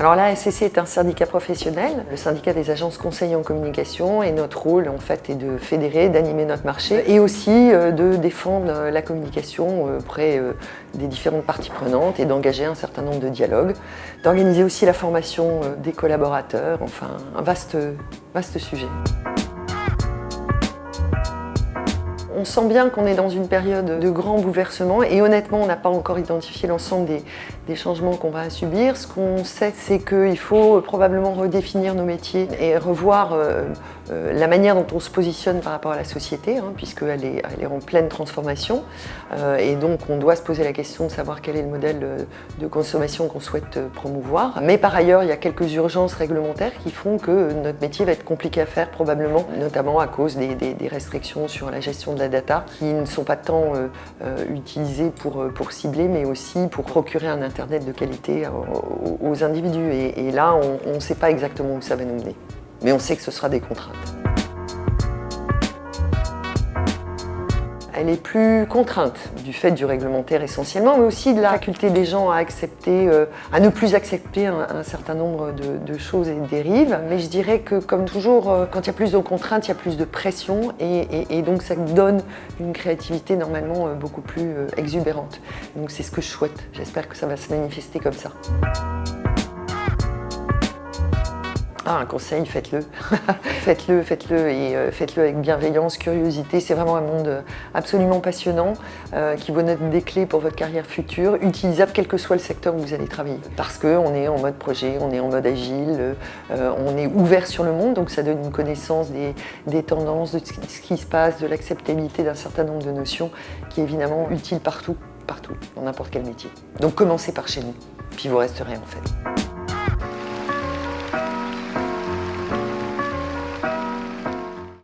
Alors la SCC est un syndicat professionnel, le syndicat des agences conseillers en communication, et notre rôle en fait est de fédérer, d'animer notre marché et aussi de défendre la communication auprès des différentes parties prenantes et d'engager un certain nombre de dialogues, d'organiser aussi la formation des collaborateurs, enfin un vaste sujet. On sent bien qu'on est dans une période de grand bouleversement et honnêtement, on n'a pas encore identifié l'ensemble des changements qu'on va subir. Ce qu'on sait, c'est qu'il faut probablement redéfinir nos métiers et revoir la manière dont on se positionne par rapport à la société, puisqu'elle est en pleine transformation. Et donc, on doit se poser la question de savoir quel est le modèle de consommation qu'on souhaite promouvoir. Mais par ailleurs, il y a quelques urgences réglementaires qui font que notre métier va être compliqué à faire probablement, notamment à cause des restrictions sur la gestion de la data qui ne sont pas tant utilisées pour cibler, mais aussi pour procurer un Internet de qualité aux individus. Et là, on ne sait pas exactement où ça va nous mener. Mais on sait que ce sera des contraintes. Elle est plus contrainte du fait du réglementaire essentiellement, mais aussi de la faculté des gens à accepter, à ne plus accepter un certain nombre de choses et de dérives. Mais je dirais que, comme toujours, quand il y a plus de contraintes, il y a plus de pression et donc ça donne une créativité normalement beaucoup plus exubérante. Donc c'est ce que je souhaite. J'espère que ça va se manifester comme ça. Un conseil, faites-le. faites-le et faites-le avec bienveillance, curiosité. C'est vraiment un monde absolument passionnant qui vous donne des clés pour votre carrière future, utilisable quel que soit le secteur où vous allez travailler. Parce qu'on est en mode projet, on est en mode agile, on est ouvert sur le monde, donc ça donne une connaissance des tendances, de ce qui se passe, de l'acceptabilité d'un certain nombre de notions qui est évidemment utile partout, dans n'importe quel métier. Donc commencez par chez nous, puis vous resterez en fait.